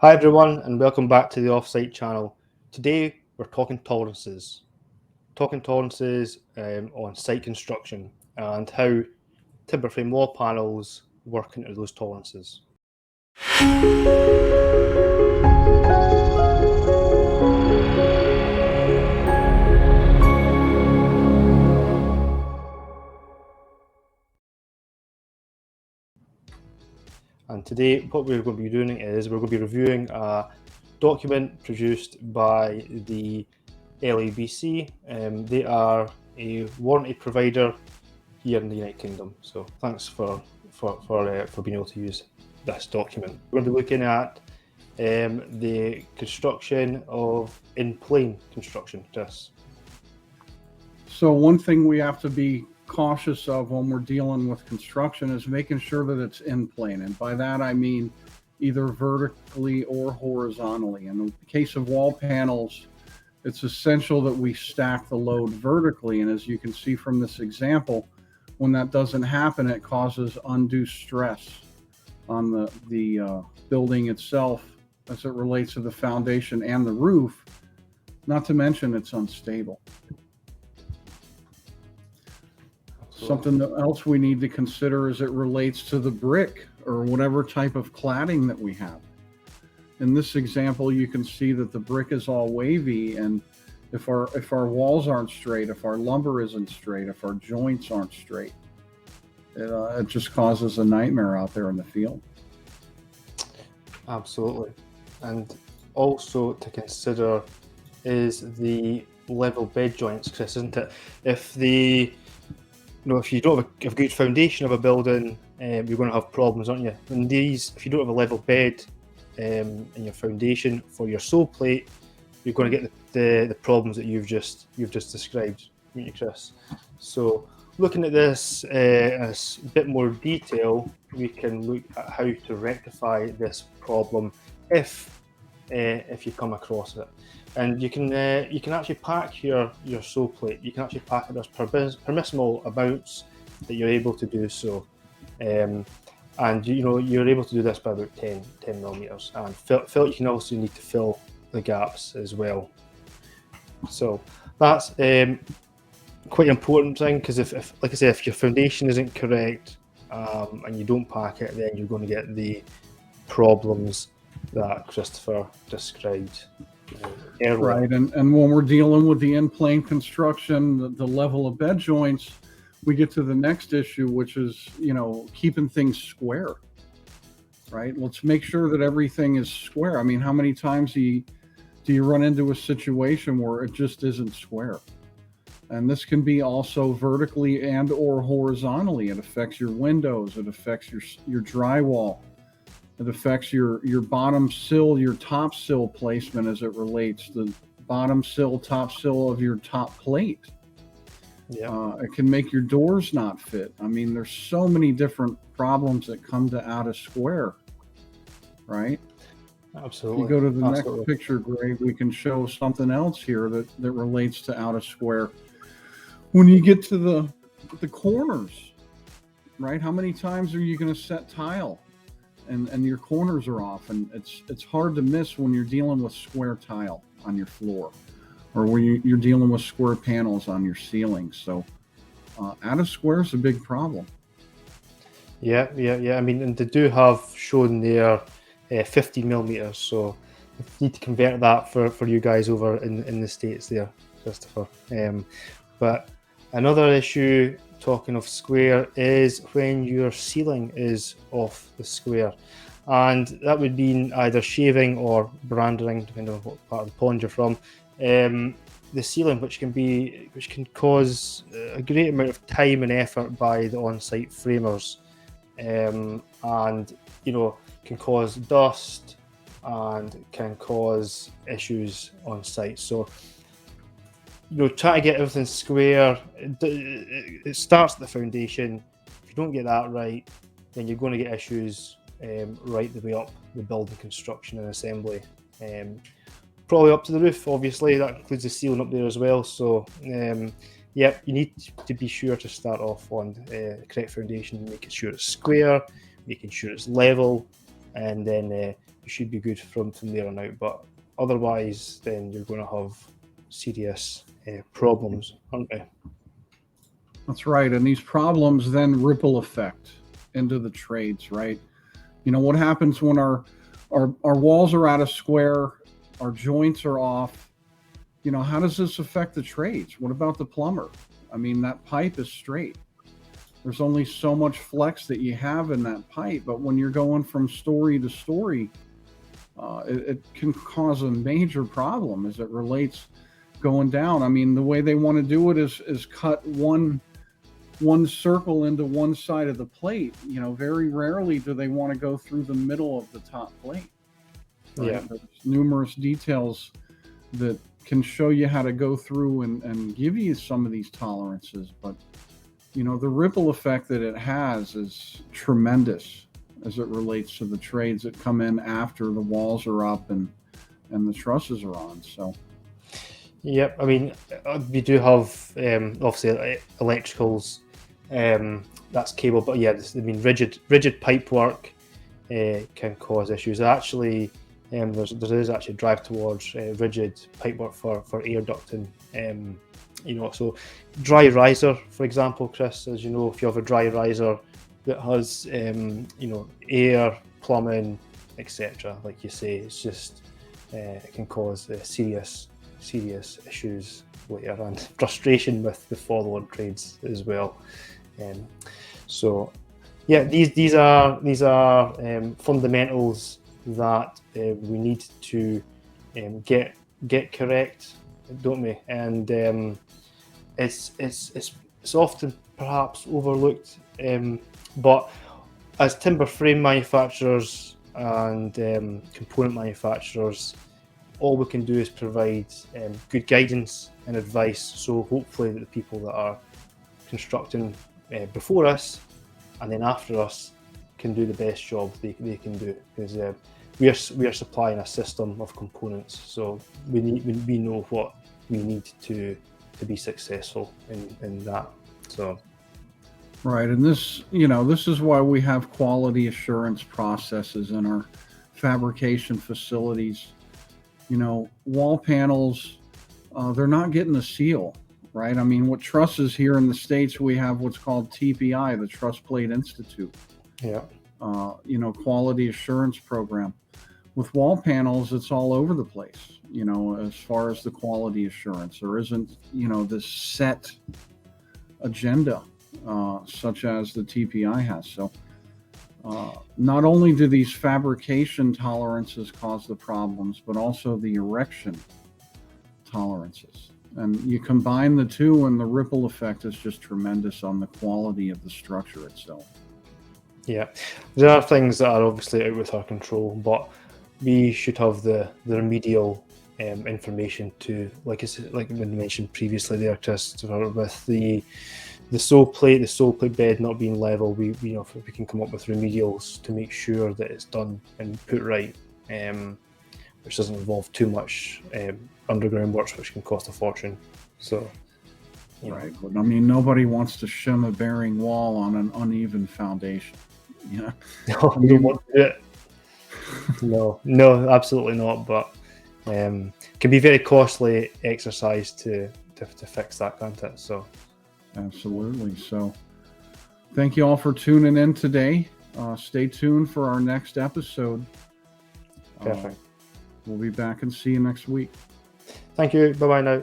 Hi everyone and welcome back to the Offsite channel. Today we're talking tolerances. On site construction and how timber frame wall panels work into those tolerances. And today what we're going to be doing is we're going to be reviewing a document produced by the LABC. They are a warranty provider here in the United Kingdom. So thanks for being able to use this document. We're going to be looking at the construction of in-plane construction. Chris. So one thing we have to be cautious of when we're dealing with construction is making sure that it's in plane. And by that, I mean either vertically or horizontally. In the case of wall panels, it's essential that we stack the load vertically. And as you can see from this example, when that doesn't happen, it causes undue stress on the building itself as it relates to the foundation and the roof, not to mention it's unstable. Something else we need to consider as it relates to the brick or whatever type of cladding that we have. In this example, you can see that the brick is all wavy, and if our walls aren't straight, if our lumber isn't straight, if our joints aren't straight, it just causes a nightmare out there in the field. Absolutely. And also to consider is the level bed joints, Chris, isn't it? If you don't have a good foundation of a building, you're going to have problems, aren't you? And if you don't have a level bed in your foundation for your sole plate, you're going to get the problems that you've just described, aren't you, Chris? So looking at this in a bit more detail, we can look at how to rectify this problem if you come across it. And you can actually pack your sole plate. You can actually pack it as permissible amounts that you're able to do so. And you're able to do this by about 10 millimeters. And you can also need to fill the gaps as well. So that's quite an important thing, because if like I say, if your foundation isn't correct and you don't pack it, then you're going to get the problems that Christopher described. Right, and when we're dealing with the in-plane construction, the level of bed joints, we get to the next issue, which is, keeping things square, right? Let's make sure that everything is square. I mean, how many times do you run into a situation where it just isn't square? And this can be also vertically and or horizontally. It affects your windows, it affects your drywall. It affects your bottom sill, your top sill placement as it relates to the bottom sill, top sill of your top plate. Yeah. It can make your doors not fit. I mean, there's so many different problems that come to out of square, right? Absolutely. If you go to the next picture, Greg, we can show something else here that relates to out of square. When you get to the corners, right? How many times are you going to set tile? And your corners are off, and it's hard to miss when you're dealing with square tile on your floor, or when you're dealing with square panels on your ceiling. So out of square is a big problem. Yeah. I mean, and they do have shown there 15 millimeters, so you need to convert that for you guys over in the States there, Christopher. But another issue, talking of square, is when your ceiling is off the square, and that would mean either shaving or branding, depending on what part of the pond you're from. The ceiling, which can cause a great amount of time and effort by the on-site framers, and can cause dust and can cause issues on site. So try to get everything square. It starts at the foundation. If you don't get that right, then you're going to get issues right the way up the building construction and assembly. Probably up to the roof, obviously. That includes the ceiling up there as well. So, you need to be sure to start off on the correct foundation, making sure it's square, making sure it's level, and then you should be good from there on out. But otherwise, then you're going to have serious problems, aren't you? That's right. And these problems then ripple effect into the trades, right? What happens when our walls are out of square, our joints are off? How does this affect the trades? What about the plumber? I mean, that pipe is straight. There's only so much flex that you have in that pipe, but when you're going from story to story, it can cause a major problem as it relates going down. I mean, the way they want to do it is cut one circle into one side of the plate. Very rarely do they want to go through the middle of the top plate. Right? Yeah. There's numerous details that can show you how to go through and give you some of these tolerances, but the ripple effect that it has is tremendous as it relates to the trades that come in after the walls are up and the trusses are on. So yep, I mean, we do have obviously electricals, that's cable, but yeah, I mean, rigid pipe work can cause issues. Actually, there is actually a drive towards rigid pipe work for air ducting. So dry riser, for example, Chris, as you know, if you have a dry riser that has air, plumbing, etc., like you say, it's just it can cause serious issues later and frustration with the follow-on trades as well. So yeah, these are fundamentals that we need to get correct, don't we? And it's often perhaps overlooked, but as timber frame manufacturers and component manufacturers, all we can do is provide good guidance and advice. So hopefully that the people that are constructing before us and then after us can do the best job they can do, because we are supplying a system of components, so we know what we need to be successful in that. So right, and this is why we have quality assurance processes in our fabrication facilities. Wall panels, they're not getting a seal, right? I mean, what trusses here in the States, we have what's called TPI, the Truss Plate Institute. Yeah. Quality assurance program. With wall panels, it's all over the place, as far as the quality assurance. There isn't, this set agenda, such as the TPI has. So not only do these fabrication tolerances cause the problems, but also the erection tolerances. And you combine the two, and the ripple effect is just tremendous on the quality of the structure itself. Yeah, there are things that are obviously out with our control, but we should have the remedial information to, like we mentioned previously there, Christopher, with the sole plate bed not being level. If we can come up with remedials to make sure that it's done and put right, which doesn't involve too much underground works, which can cost a fortune. So, right. But I mean, nobody wants to shim a bearing wall on an uneven foundation. No, we don't want to do it. No, absolutely not. But can be very costly exercise to fix that, can't it? So, absolutely. So, thank you all for tuning in today. Stay tuned for our next episode. Perfect. We'll be back and see you next week. Thank you. Bye-bye now.